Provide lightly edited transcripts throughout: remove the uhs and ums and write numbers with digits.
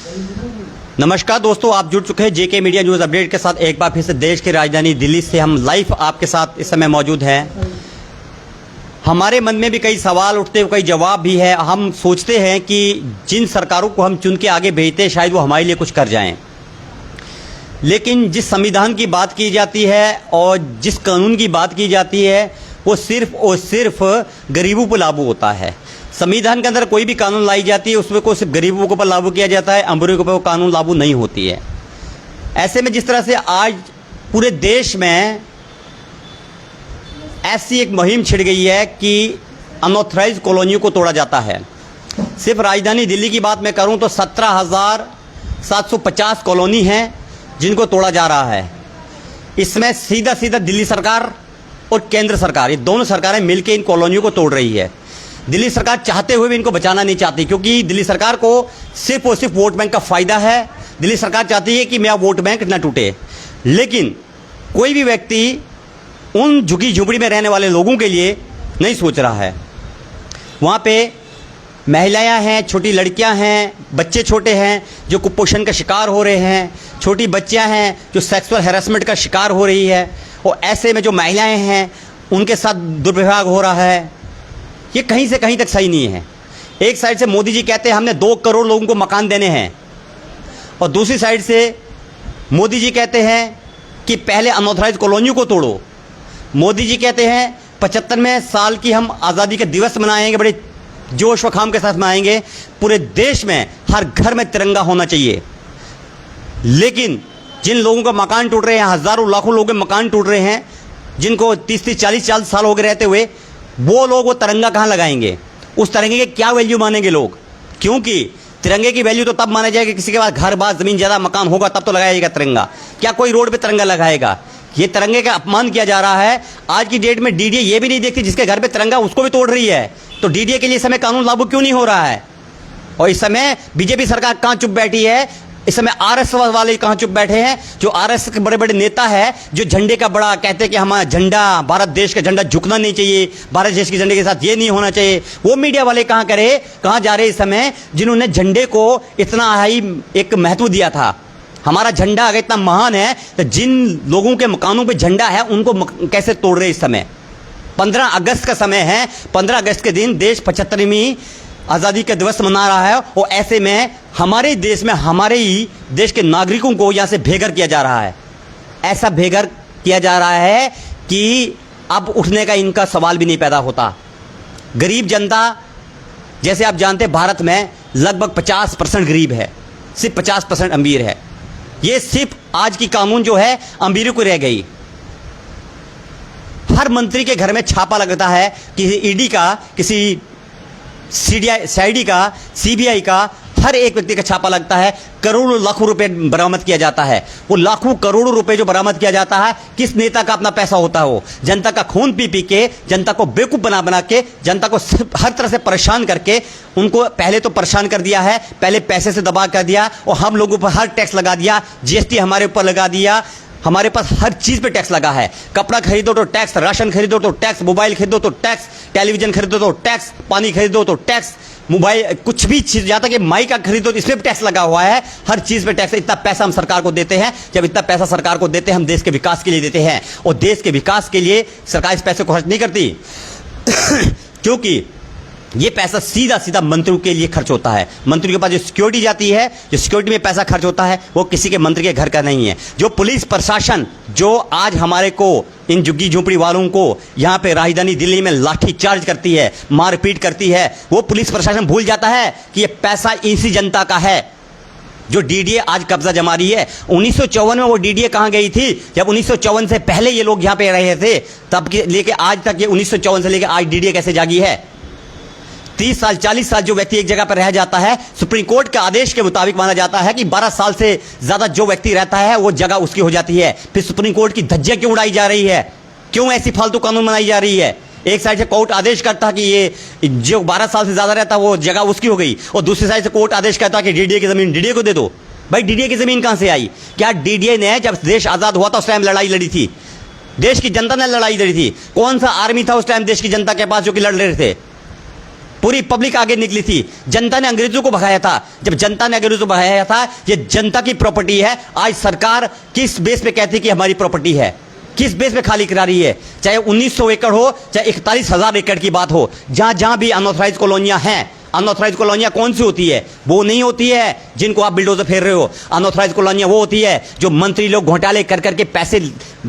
नमस्कार दोस्तों, आप जुड़ चुके हैं जेके मीडिया न्यूज़ अपडेट के साथ। एक बार फिर से देश की राजधानी दिल्ली से हम लाइव आपके साथ इस समय मौजूद हैं। हमारे मन में भी कई सवाल उठते हैं, कई जवाब भी है। हम सोचते हैं कि जिन सरकारों को हम चुन के आगे भेजते हैं शायद वो हमारे लिए कुछ कर जाएं, लेकिन जिस संविधान की बात की जाती है और जिस कानून की बात की जाती है वो सिर्फ और सिर्फ गरीबों पर लागू होता है। संविधान के अंदर कोई भी कानून लाई जाती है उसमें को सिर्फ गरीबों के ऊपर लागू किया जाता है, अमीरों के ऊपर वो कानून लागू नहीं होती है। ऐसे में जिस तरह से आज पूरे देश में ऐसी एक मुहिम छिड़ गई है कि अनऑथराइज्ड कॉलोनियों को तोड़ा जाता है। सिर्फ राजधानी दिल्ली की बात मैं करूं तो 17,750 कॉलोनी हैं जिनको तोड़ा जा रहा है। इसमें सीधा सीधा दिल्ली सरकार और केंद्र सरकार, ये दोनों सरकारें मिलकर इन कॉलोनियों को तोड़ रही है। दिल्ली सरकार चाहते हुए भी इनको बचाना नहीं चाहती, क्योंकि दिल्ली सरकार को सिर्फ और सिर्फ वोट बैंक का फ़ायदा है। दिल्ली सरकार चाहती है कि मेरा वोट बैंक न टूटे, लेकिन कोई भी व्यक्ति उन झुग्गी झुंपड़ी में रहने वाले लोगों के लिए नहीं सोच रहा है। वहाँ पे महिलाएं हैं, छोटी लड़कियां हैं, बच्चे छोटे हैं जो कुपोषण का शिकार हो रहे हैं, छोटी बच्चियां हैं जो सेक्सुअल हैरेसमेंट का शिकार हो रही है, और ऐसे में जो महिलाएं हैं उनके साथ दुर्व्यवहार हो रहा है। ये कहीं से कहीं तक सही नहीं है। एक साइड से मोदी जी कहते हैं हमने 2 करोड़ लोगों को मकान देने हैं, और दूसरी साइड से मोदी जी कहते हैं कि पहले अनऑथराइज कॉलोनियों को तोड़ो। मोदी जी कहते हैं 75वें साल की हम आज़ादी का दिवस मनाएंगे, बड़े जोश व खाम के साथ मनाएंगे, पूरे देश में हर घर में तिरंगा होना चाहिए। लेकिन जिन लोगों का मकान टूट रहे हैं, हज़ारों लाखों लोगों के मकान टूट रहे हैं, जिनको 30-30 40-40 साल हो गए रहते हुए, वो लोग वो तिरंगा कहाँ लगाएंगे? उस तिरंगे के क्या वैल्यू मानेंगे लोग? क्योंकि तिरंगे की वैल्यू तो तब माना जाएगा किसी के पास घर बार ज़मीन ज़्यादा मकान होगा, तब तो लगाया जाएगा तिरंगा। क्या कोई रोड पे तिरंगा लगाएगा? ये तिरंगे का अपमान किया जा रहा है। आज की डेट में डीडीए ये भी नहीं देखती जिसके घर पे तिरंगा उसको भी तोड़ रही है। तो डीडीए के लिए इस समय कानून लागू क्यों नहीं हो रहा है? और इस समय बीजेपी सरकार कहाँ चुप बैठी है? इस समय आरएसएस वाले कहाँ चुप बैठे हैं? जो आरएसएस के बड़े बड़े नेता है, जो झंडे का बड़ा कहते हैं कि हमारा झंडा, भारत देश का झंडा झुकना नहीं चाहिए, भारत देश के झंडे के साथ ये नहीं होना चाहिए, वो मीडिया वाले कहाँ जा रहे इस समय, जिन्होंने झंडे को इतना हाई एक महत्व दिया था। हमारा झंडा अगर इतना महान है तो जिन लोगों के मकानों पे झंडा है उनको कैसे तोड़ रहे इस समय? 15 अगस्त का समय है। 15 अगस्त के दिन देश 75वीं आज़ादी का दिवस मना रहा है, और ऐसे में हमारे देश में हमारे ही देश के नागरिकों को यहाँ से बेघर किया जा रहा है। ऐसा बेघर किया जा रहा है कि अब उठने का इनका सवाल भी नहीं पैदा होता। गरीब जनता, जैसे आप जानते हैं, भारत में लगभग 50% गरीब है, सिर्फ 50% अमीर है। ये सिर्फ आज की कानून जो है अमीरों को रह गई। हर मंत्री के घर में छापा लगता है, किसी ईडी का, किसी सीआईडी का, सीबीआई का, हर एक व्यक्ति का छापा लगता है। करोड़ों लाखों रुपए बरामद किया जाता है। वो लाखों करोड़ों रुपए जो बरामद किया जाता है, किस नेता का अपना पैसा होता हो? जनता का खून पी पी के, जनता को बेवकूफ़ बना बना के, जनता को हर तरह से परेशान करके, उनको पहले तो परेशान कर दिया है, पहले पैसे से दबा कर दिया, और हम लोगों पर हर टैक्स लगा दिया, जीएसटी हमारे ऊपर लगा दिया। हमारे पास हर चीज़ पे टैक्स लगा है। कपड़ा खरीदो तो टैक्स, राशन खरीदो तो टैक्स, मोबाइल खरीदो तो टैक्स, टेलीविजन खरीदो तो टैक्स, पानी खरीदो तो टैक्स, मोबाइल कुछ भी चीज़, यहाँ तक कि माइक का खरीदो तो इसमें भी टैक्स लगा हुआ है। हर चीज़ पे टैक्स। इतना पैसा हम सरकार को देते हैं। जब इतना पैसा सरकार को देते हैं, हम देश के विकास के लिए देते हैं, और देश के विकास के लिए सरकार इस पैसे को खर्च नहीं करती क्योंकि ये पैसा सीधा सीधा मंत्रियों के लिए खर्च होता है। मंत्रियों के पास जो सिक्योरिटी जाती है, जो सिक्योरिटी में पैसा खर्च होता है, वो किसी के मंत्री के घर का नहीं है। जो पुलिस प्रशासन जो आज हमारे को, इन झुग्गी झोंपड़ी वालों को यहाँ पे राजधानी दिल्ली में लाठी चार्ज करती है, मारपीट करती है, वो पुलिस प्रशासन भूल जाता है कि ये पैसा इसी जनता का है जो डीडीए आज कब्जा जमा रही है। 1954 में वो डीडीए कहाँ गई थी? जब 1954 से पहले ये लोग यहाँ पे रहे थे, तब लेके आज तक, ये 1954 से लेकर आज डीडीए कैसे जागी है? 30 साल 40 साल जो व्यक्ति एक जगह पर रह जाता है, सुप्रीम कोर्ट के आदेश के मुताबिक माना जाता है कि 12 साल से ज़्यादा जो व्यक्ति रहता है वो जगह उसकी हो जाती है। फिर सुप्रीम कोर्ट की धज्जियां क्यों उड़ाई जा रही है? क्यों ऐसी फालतू कानून बनाई जा रही है? एक साइड से कोर्ट आदेश करता है कि ये जो 12 साल से ज़्यादा रहता है वो जगह उसकी हो गई, और दूसरी साइड से कोर्ट आदेश करता है कि डीडीए की ज़मीन डीडीए को दे दो। भाई डीडीए की ज़मीन कहाँ से आई? क्या डीडीए ने जब देश आज़ाद हुआ था उस टाइम लड़ाई लड़ी थी? देश की जनता ने लड़ाई लड़ी थी। कौन सा आर्मी था उस टाइम देश की जनता के पास जो कि लड़ रहे थे? पूरी पब्लिक आगे निकली थी। जनता ने अंग्रेजों को भगाया था। जब जनता ने अंग्रेजों को भगाया था, ये जनता की प्रॉपर्टी है। आज सरकार किस बेस पे कहती है कि हमारी प्रॉपर्टी है? किस बेस पे खाली करा रही है? चाहे 1900 एकड़ हो, चाहे 41,000 एकड़ की बात हो, जहां जहां भी अनऑथराइज कॉलोनियां हैं। अनऑथराइज कॉलोनियां कौन सी होती है? वो नहीं होती है जिनको आप बिल्डोजर फेर रहे हो। अनऑथराइज कॉलोनियां वो होती है जो मंत्री लोग घोटाले कर करके पैसे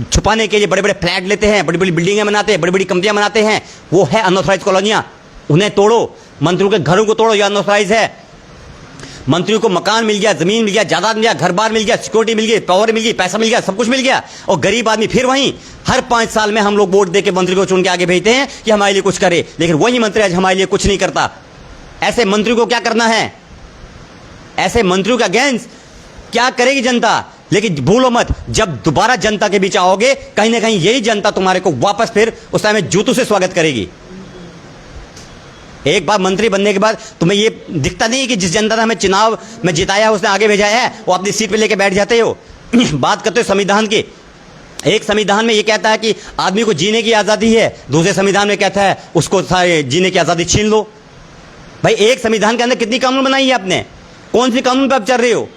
छुपाने के लिए बड़े बड़े फ्लैट लेते हैं, बड़ी बड़ी बिल्डिंगें बनाते हैं, बड़ी बड़ी कंपनियां बनाते हैं। वो है अनऑथराइज कॉलोनियां। उन्हें तोड़ो, मंत्रियों के घरों को तोड़ो, यह अनऑथराइज है। मंत्रियों को मकान मिल गया, जमीन मिल गया, जायदाद मिल गया, घर बार मिल गया, सिक्योरिटी मिल गई, पावर मिल गई, पैसा मिल गया, सब कुछ मिल गया, और गरीब आदमी फिर वहीं हर 5 साल में हम लोग वोट देके मंत्री को चुन के आगे भेजते हैं कि हमारे लिए कुछ करे, लेकिन वही मंत्री आज हमारे लिए कुछ नहीं करता। ऐसे मंत्री को क्या करना है? ऐसे मंत्रियों का अगेंस्ट क्या करेगी जनता? लेकिन भूलो मत, जब दोबारा जनता के बीच आओगे, कहीं ना कहीं यही जनता तुम्हारे को वापस फिर उस टाइम में जूतों से स्वागत करेगी। एक बार मंत्री बनने के बाद तुम्हें ये दिखता नहीं कि जिस जनता ने हमें चुनाव में जिताया है, उसने आगे भेजा है, वो अपनी सीट पे लेके बैठ जाते हो। बात करते हो संविधान की। एक संविधान में ये कहता है कि आदमी को जीने की आज़ादी है, दूसरे संविधान में कहता है उसको जीने की आज़ादी छीन लो। भाई, एक संविधान के अंदर कितनी कानून बनाई है आपने? कौन सी कानून पे आप चल रहे हो?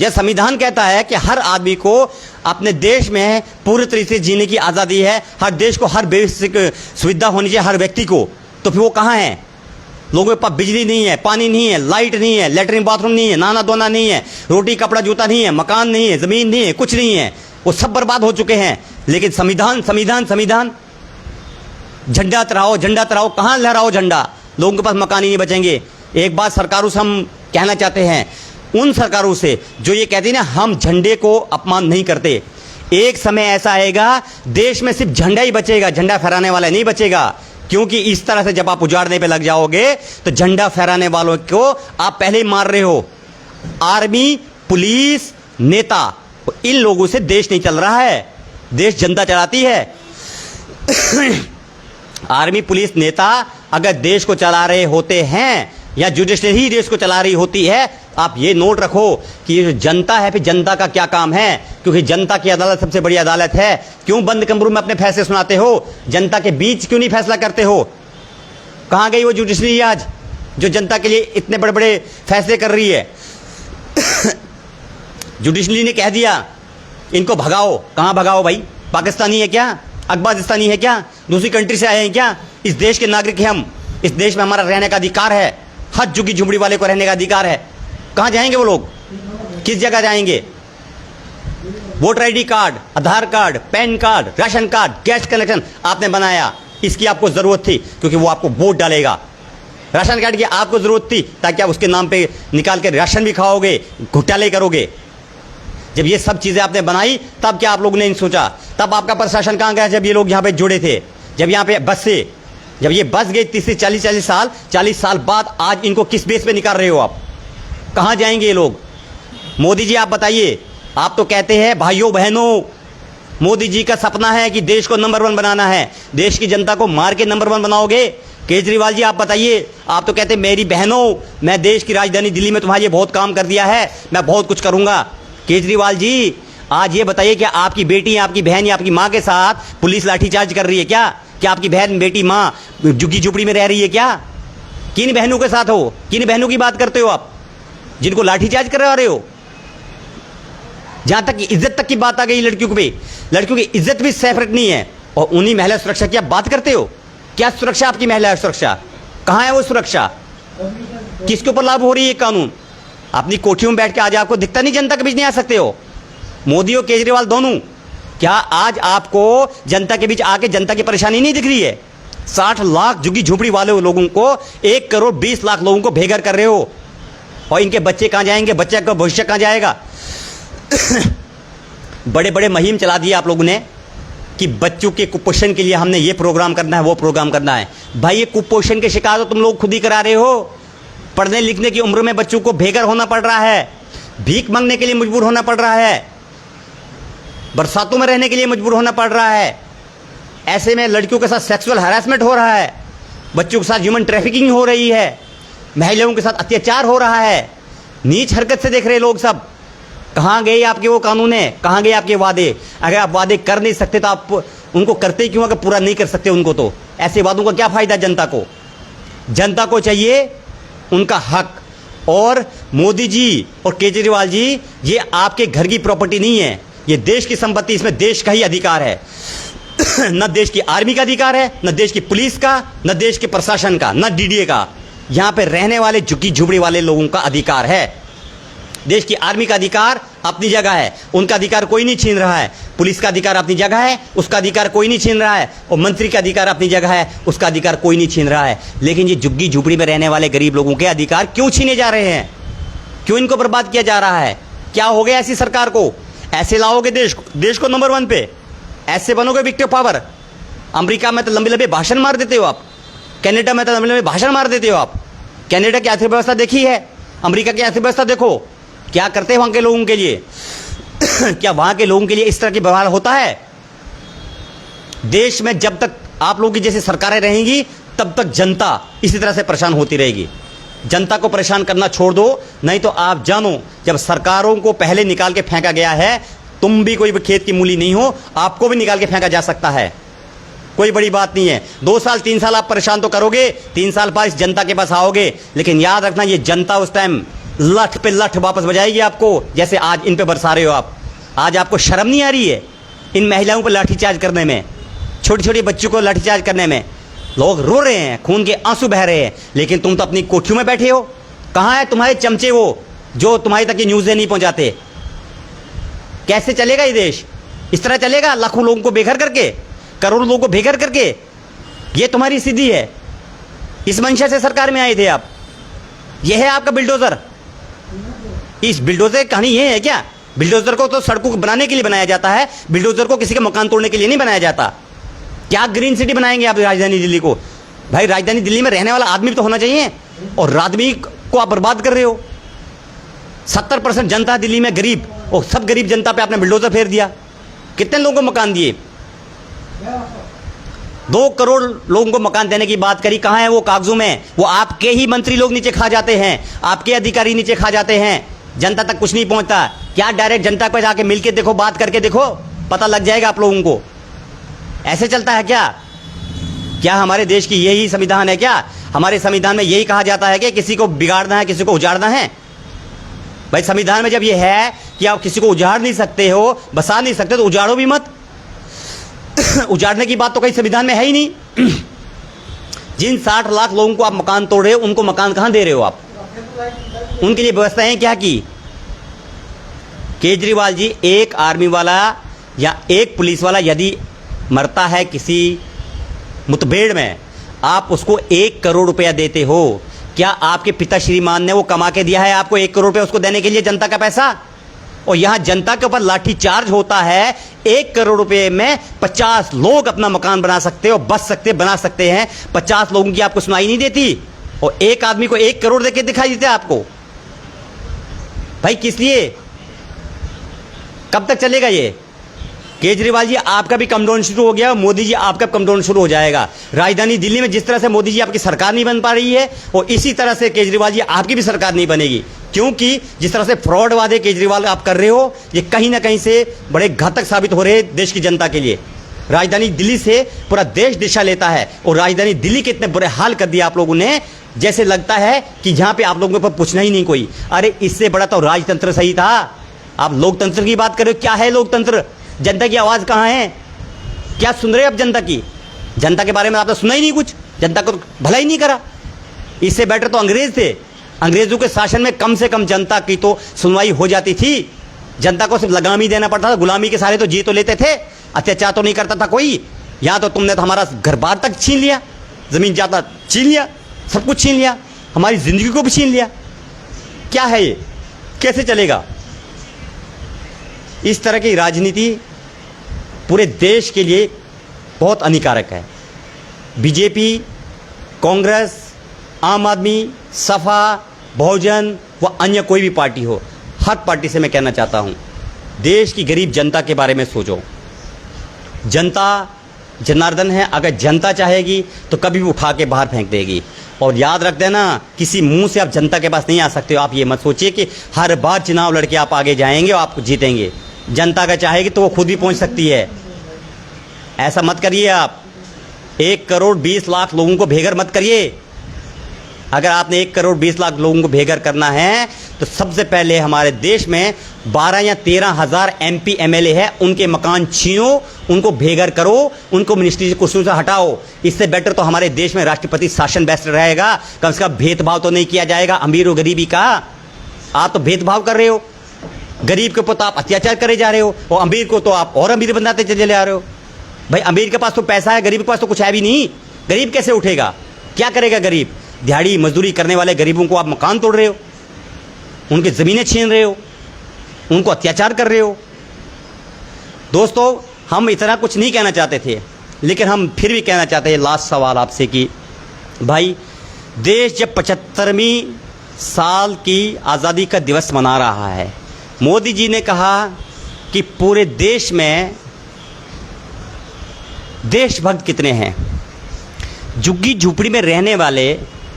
यह संविधान कहता है कि हर आदमी को अपने देश में पूरी तरीके से जीने की आज़ादी है। हर देश को हर बेसिक सुविधा होनी चाहिए हर व्यक्ति को। तो फिर वो कहाँ है? लोगों के पास बिजली नहीं है, पानी नहीं है, लाइट नहीं है, लेटरिन बाथरूम नहीं है, नहाना धोना नहीं है, रोटी कपड़ा जूता नहीं है, मकान नहीं है, ज़मीन नहीं है, कुछ नहीं है। वो सब बर्बाद हो चुके हैं। लेकिन संविधान संविधान संविधान, झंडा तराओ, कहाँ लहराओ झंडा? लोगों के पास मकान ही नहीं बचेंगे। एक बात सरकारों से हम कहना चाहते हैं, उन सरकारों से जो ये कहती है ना हम झंडे को अपमान नहीं करते, एक समय ऐसा आएगा देश में सिर्फ झंडा ही बचेगा, झंडा फहराने वाला नहीं बचेगा। क्योंकि इस तरह से जब आप उजाड़ने पे लग जाओगे तो झंडा फहराने वालों को आप पहले ही मार रहे हो। आर्मी, पुलिस, नेता, इन लोगों से देश नहीं चल रहा है, देश जनता चलाती है। आर्मी, पुलिस, नेता अगर देश को चला रहे होते हैं या जुडिशरी ही देश को चला रही होती है, आप ये नोट रखो कि ये जो जनता है, फिर जनता का क्या काम है? क्योंकि जनता की अदालत सबसे बड़ी अदालत है। क्यों बंद कमरों में अपने फैसले सुनाते हो? जनता के बीच क्यों नहीं फैसला करते हो? कहाँ गई वो जुडिशरी आज जो जनता के लिए इतने बड़े बड़े फैसले कर रही है? जुडिशरी ने कह दिया इनको भगाओ। कहाँ भगाओ भाई? पाकिस्तानी है क्या? अफगानिस्तानी है क्या? दूसरी कंट्री से आए हैं क्या? इस देश के नागरिक हैं हम। इस देश में हमारा रहने का अधिकार है। हर झुग्गी झुमड़ी वाले को रहने का अधिकार है। कहाँ जाएंगे वो लोग? किस जगह जाएंगे? Voter ID card, Aadhaar card, PAN card, ration card, gas connection आपने बनाया, इसकी आपको जरूरत थी क्योंकि वो आपको वोट डालेगा। राशन कार्ड की आपको जरूरत थी ताकि आप उसके नाम पे निकाल के राशन भी खाओगे, घोटाले करोगे। जब ये सब चीजें आपने बनाई तब क्या आप लोगों ने सोचा? तब आपका प्रशासन कहाँ गया जब ये लोग यहाँ पे जुड़े थे? जब यहाँ पे बस से जब ये बस गई 30 से 40 साल बाद आज इनको किस बेस पे निकाल रहे हो आप? कहाँ जाएंगे ये लोग? मोदी जी आप बताइए। आप तो कहते हैं भाइयों बहनों, मोदी जी का सपना है कि देश को नंबर 1 बनाना है, देश की जनता को मार के नंबर 1 बनाओगे। केजरीवाल जी आप बताइए। आप तो कहते हैं मेरी बहनों, मैं देश की राजधानी दिल्ली में तुम्हारे लिए बहुत काम कर दिया है, मैं बहुत कुछ करूंगा। केजरीवाल जी आज ये बताइए कि आपकी बेटी, आपकी बहन या आपकी माँ के साथ पुलिस लाठीचार्ज कर रही है क्या? क्या आपकी बहन, बेटी, माँ झुग्गी झुपड़ी में रह रही है क्या? किन बहनों के साथ हो? किन बहनों की बात करते हो आप जिनको लाठीचार्ज करवा रहे हो? जहां तक इज्जत तक की बात आ गई लड़कियों पे, लड़कियों की इज्जत भी सेपरेट नहीं है और उन्हीं महिला सुरक्षा की आप बात करते हो। क्या सुरक्षा आपकी महिला सुरक्षा? कहाँ है वो सुरक्षा? किसके ऊपर लागू हो रही है कानून? अपनी कोठियों में बैठ के आज आपको दिखता नहीं जनता के बीच नहीं आ सकते हो? मोदी और केजरीवाल दोनों, क्या आज आपको जनता के बीच आके जनता की परेशानी नहीं दिख रही है? 60 लाख झुग्गी झोपड़ी वाले लोगों को 1 करोड़ 20 लाख लोगों को बेघर कर रहे हो और इनके बच्चे कहाँ जाएंगे? बच्चे का भविष्य कहाँ जाएगा? बड़े बड़े मुहिम चला दिए आप लोगों ने कि बच्चों के कुपोषण के लिए हमने ये प्रोग्राम करना है, वो प्रोग्राम करना है। भाई ये कुपोषण के शिकार तो तुम लोग खुद ही करा रहे हो। पढ़ने लिखने की उम्र में बच्चों को बेघर होना पड़ रहा है, भीख मांगने के लिए मजबूर होना पड़ रहा है, बरसातों में रहने के लिए मजबूर होना पड़ रहा है। ऐसे में लड़कियों के साथ सेक्सुअल हैरेसमेंट हो रहा है, बच्चों के साथ ह्यूमन ट्रैफिकिंग हो रही है, महिलाओं के साथ अत्याचार हो रहा है। नीच हरकत से देख रहे लोग सब। कहाँ गए आपके वो कानून है? कहाँ गए आपके वादे? अगर आप वादे कर नहीं सकते तो आप उनको करते क्यों? अगर पूरा नहीं कर सकते उनको तो ऐसे वादों का क्या फायदा जनता को? जनता को चाहिए उनका हक। और मोदी जी और केजरीवाल जी, ये आपके घर की प्रॉपर्टी नहीं है, ये देश की संपत्ति, इसमें देश का ही अधिकार है। न देश की आर्मी का अधिकार है, न देश की पुलिस का, न देश के प्रशासन का, न डीडीए का। यहां पे रहने वाले झुग्गी झुपड़ी वाले लोगों का अधिकार है। देश की आर्मी का अधिकार अपनी जगह है, उनका अधिकार कोई नहीं छीन रहा है। पुलिस का अधिकार अपनी जगह है, उसका अधिकार कोई नहीं छीन रहा है। और मंत्री का अधिकार अपनी जगह है, उसका अधिकार कोई नहीं छीन रहा है। लेकिन ये झुग्गी झुपड़ी में रहने वाले गरीब लोगों के अधिकार क्यों छीने जा रहे हैं? क्यों इनको बर्बाद किया जा रहा है? क्या हो गया ऐसी सरकार को? ऐसे लाओगे देश को नंबर 1 पे? ऐसे बनोगे विक्टिव पावर? अमेरिका में तो लंबे लंबे भाषण मार देते हो आप, कनाडा में तो लंबे लंबे भाषण मार देते हो आप। कनाडा की अर्थव्यवस्था देखी है, अमेरिका की अर्थव्यवस्था देखो, क्या करते हैं वहां के लोगों के लिए। क्या वहां के लोगों के लिए इस तरह की व्यवहार होता है? देश में जब तक आप लोगों की जैसी सरकारें रहेंगी, तब तक जनता इसी तरह से परेशान होती रहेगी। जनता को परेशान करना छोड़ दो, नहीं तो आप जानो, जब सरकारों को पहले निकाल के फेंका गया है, तुम भी कोई खेत की मूली नहीं हो, आपको भी निकाल के फेंका जा सकता है। कोई बड़ी बात नहीं है। 2 साल 3 साल आप परेशान तो करोगे, 3 साल बाद इस जनता के पास आओगे, लेकिन याद रखना, ये जनता उस टाइम लठ पे लठ वापस बजाएगी आपको, जैसे आज इन पे बरसा रहे हो आप। आज आपको शर्म नहीं आ रही है इन महिलाओं पर लाठीचार्ज करने में, छोटे छोटे बच्चों को लाठीचार्ज करने में? लोग रो रहे हैं, खून के आंसू बह रहे हैं, लेकिन तुम तो अपनी कोठियों में बैठे हो। कहाँ है तुम्हारे चमचे वो जो तुम्हारी तक ये न्यूज़ें नहीं पहुंचाते? कैसे चलेगा ये देश? इस तरह चलेगा, लाखों लोगों को बेघर करके, करोड़ों लोगों को बेघर करके? ये तुम्हारी स्थिति है। इस मंशा से सरकार में आए थे आप। यह है आपका बिल्डोजर। इस बिल्डोजर की कहानी ये है क्या? बिल्डोजर को तो सड़कों को बनाने के लिए बनाया जाता है, बिल्डोजर को किसी के मकान तोड़ने के लिए नहीं बनाया जाता। क्या ग्रीन सिटी बनाएंगे आप राजधानी दिल्ली को? भाई राजधानी दिल्ली में रहने वाला आदमी भी तो होना चाहिए, और आदमी को आप बर्बाद कर रहे हो। 70% जनता दिल्ली में गरीब, और सब गरीब जनता पे आपने बिल्डोजर फेर दिया। कितने लोगों को मकान दिए? 2 करोड़ लोगों को मकान देने की बात करी, कहां है वो कागजों में? वो आपके ही मंत्री लोग नीचे खा जाते हैं, आपके अधिकारी नीचे खा जाते हैं, जनता तक कुछ नहीं पहुंचता। क्या डायरेक्ट जनता पे जाके मिलके देखो, बात करके देखो, पता लग जाएगा आप लोगों को। ऐसे चलता है क्या? क्या हमारे देश की यही संविधान है क्या? हमारे संविधान में यही कहा जाता है कि किसी को बिगाड़ना है, किसी को उजाड़ना है? भाई संविधान में जब यह है कि आप किसी को उजाड़ नहीं सकते हो, बसा नहीं सकते, तो उजाड़ो भी मत। उजाड़ने की बात तो कहीं संविधान में है ही नहीं। जिन 60 लाख लोगों को आप मकान तोड़ रहे हो, उनको मकान कहां दे रहे हो आप? उनके लिए व्यवस्थाएं क्या की? केजरीवाल जी, एक आर्मी वाला या एक पुलिस वाला यदि मरता है किसी मुठभेड़ में, आप उसको 1 करोड़ रुपया देते हो। क्या आपके पिता श्रीमान ने वो कमा के दिया है आपको 1 करोड़ रुपया उसको देने के लिए, जनता का पैसा? और यहां जनता के ऊपर लाठीचार्ज होता है। 1 करोड़ रुपए में 50 लोग अपना मकान बना सकते हो, बच सकते, बना सकते हैं। 50 लोगों की आपको सुनाई नहीं देती, और एक आदमी को 1 करोड़ देके दिखाई देते आपको। भाई किस लिए? कब तक चलेगा ये? केजरीवाल जी, आपका भी कम डाउन शुरू हो गया, मोदी जी आपका कम डाउन शुरू हो जाएगा। राजधानी दिल्ली में जिस तरह से मोदी जी आपकी सरकार नहीं बन पा रही है, और इसी तरह से केजरीवाल जी आपकी भी सरकार नहीं बनेगी। क्योंकि जिस तरह से फ्रॉड वादे केजरीवाल आप कर रहे हो, ये कहीं ना कहीं से बड़े घातक साबित हो रहे हैं देश की जनता के लिए। राजधानी दिल्ली से पूरा देश दिशा लेता है, और राजधानी दिल्ली के इतने बुरे हाल कर दिया आप लोगों ने, जैसे लगता है कि जहां पे आप लोगों को पूछना ही नहीं कोई। अरे इससे बड़ा तो राजतंत्र सही था। आप लोकतंत्र की बात कर रहे हो, क्या है लोकतंत्र? जनता की आवाज कहां है? क्या सुन रहे हो आप जनता की? जनता के बारे में आपने सुना ही नहीं कुछ, जनता को भला ही नहीं करा। इससे बेटर तो अंग्रेज थे। अंग्रेजों के शासन में कम से कम जनता की तो सुनवाई हो जाती थी। जनता को सिर्फ लगाम ही देना पड़ता था, गुलामी के सारे तो जी तो लेते थे, अत्याचार तो नहीं करता था कोई। यहां तो तुमने तो हमारा घर बार तक छीन लिया, जमीन जायदाद छीन लिया, सब कुछ छीन लिया, हमारी जिंदगी को भी छीन लिया। क्या है ये? कैसे चलेगा? इस तरह की राजनीति पूरे देश के लिए बहुत हानिकारक है। बीजेपी, कांग्रेस, आम आदमी, सपा, बहुजन व अन्य कोई भी पार्टी हो, हर पार्टी से मैं कहना चाहता हूं, देश की गरीब जनता के बारे में सोचो। जनता जनार्दन है, अगर जनता चाहेगी तो कभी भी उठा के बाहर फेंक देगी। और याद रख देना, किसी मुंह से आप जनता के पास नहीं आ सकते हो। आप ये मत सोचिए कि हर बार चुनाव लड़के आप आगे जाएंगे और आप जीतेंगे। जनता का चाहेगी तो वो खुद भी पहुंच सकती है। ऐसा मत करिए आप। 1 करोड़ 20 लाख लोगों को बेघर मत करिए। अगर आपने 1 करोड़ 20 लाख लोगों को बेघर करना है तो सबसे पहले हमारे देश में 12 या 13 हज़ार MP MLA है, उनके मकान छीनो, उनको बेघर करो, उनको मिनिस्ट्री से कुर्सियों से हटाओ। इससे बेटर तो हमारे देश में राष्ट्रपति शासन बेस्ट रहेगा। कम से कम भेदभाव तो नहीं किया जाएगा अमीर और गरीबी का। आप तो भेदभाव कर रहे हो, गरीब के ऊपर तो आप अत्याचार करे जा रहे हो और अमीर को तो आप और अमीर बनाते चले आ रहे हो। भाई अमीर के पास तो पैसा है, गरीब के पास तो कुछ है भी नहीं। गरीब कैसे उठेगा? क्या करेगा गरीब? दिहाड़ी मजदूरी करने वाले गरीबों को आप मकान तोड़ रहे हो, उनकी ज़मीनें छीन रहे हो, उनको अत्याचार कर रहे हो। दोस्तों, हम इतना कुछ नहीं कहना चाहते थे, लेकिन हम फिर भी कहना चाहते हैं लास्ट सवाल आपसे कि भाई देश जब 75वीं साल की आज़ादी का दिवस मना रहा है, मोदी जी ने कहा कि पूरे देश में देशभक्त कितने हैं। झुग्गी झुपड़ी में रहने वाले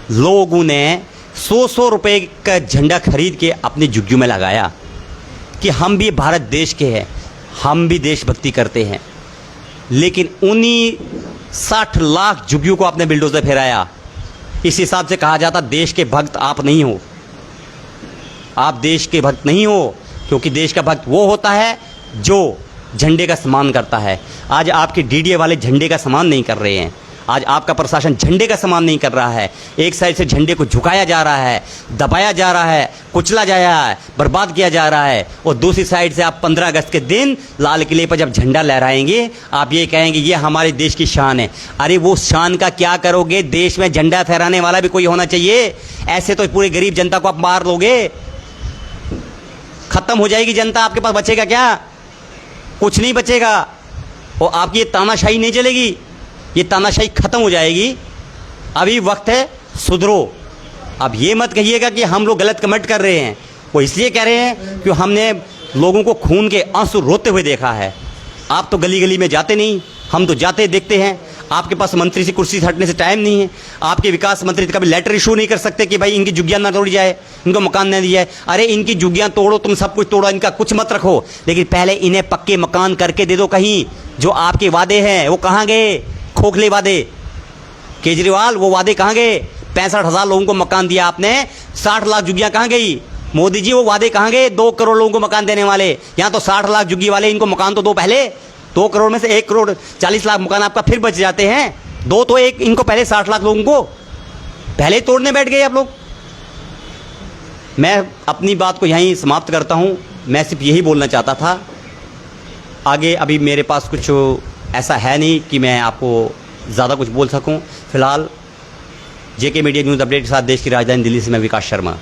लोगों ने 100 रुपए का झंडा खरीद के अपनी झुग्गियों में लगाया कि हम भी भारत देश के हैं, हम भी देशभक्ति करते हैं। लेकिन उन्हीं 60 लाख झुग्गियों को आपने बिल्डोजर फेराया। इस हिसाब से कहा जाता देश के भक्त आप नहीं हो, आप देश के भक्त नहीं हो, क्योंकि देश का भक्त वो होता है जो झंडे का सम्मान करता है। आज आपके DDA वाले झंडे का सम्मान नहीं कर रहे हैं, आज आपका प्रशासन झंडे का सम्मान नहीं कर रहा है। एक साइड से झंडे को झुकाया जा रहा है, दबाया जा रहा है, कुचला जा रहा है, बर्बाद किया जा रहा है, और दूसरी साइड से आप 15 अगस्त के दिन लाल किले पर जब झंडा लहराएंगे आप ये कहेंगे ये हमारे देश की शान है। अरे वो शान का क्या करोगे? देश में झंडा फहराने वाला भी कोई होना चाहिए। ऐसे तो पूरी गरीब जनता को आप मार लोगे, खत्म हो जाएगी जनता, आपके पास बचेगा क्या? कुछ नहीं बचेगा। और आपकी ये तानाशाही नहीं चलेगी, ये तानाशाही खत्म हो जाएगी। अभी वक्त है सुधरो। अब ये मत कहिएगा कि हम लोग गलत कमेंट कर रहे हैं, वो इसलिए कह रहे हैं कि हमने लोगों को खून के आंसू रोते हुए देखा है। आप तो गली गली में जाते नहीं, हम तो जाते देखते हैं। आपके पास मंत्री से कुर्सी से हटने से टाइम नहीं है। आपके विकास मंत्री कभी लेटर इशू नहीं कर सकते कि भाई इनकी झुग्गियां ना तोड़ी जाए, इनको मकान न दिया जाए। अरे इनकी झुग्गियां तोड़ो, तुम सब कुछ तोड़ो, इनका कुछ मत रखो, लेकिन पहले इन्हें पक्के मकान करके दे दो। कहीं जो आपके वादे हैं वो कहाँ गए? खोखले वादे। केजरीवाल वो वादे कहाँ गए? 65,000 लोगों को मकान दिया आपने, 60 लाख झुग्गियां कहाँ गई? मोदी जी वो वादे कहाँ गए? 2 करोड़ लोगों को मकान देने वाले। यहाँ तो 60 लाख झुग्गी वाले, इनको मकान तो दो पहले। 2 करोड़ में से 1 करोड़ 40 लाख मकान आपका फिर बच जाते हैं। दो तो एक इनको पहले 60 लाख लोगों को पहले तोड़ने बैठ गए आप लोग। मैं अपनी बात को यहीं समाप्त करता हूँ। मैं सिर्फ यही बोलना चाहता था। आगे अभी मेरे पास कुछ ऐसा है नहीं कि मैं आपको ज़्यादा कुछ बोल सकूं। फिलहाल JK मीडिया न्यूज़ अपडेट के साथ देश की राजधानी दिल्ली से मैं विकास शर्मा।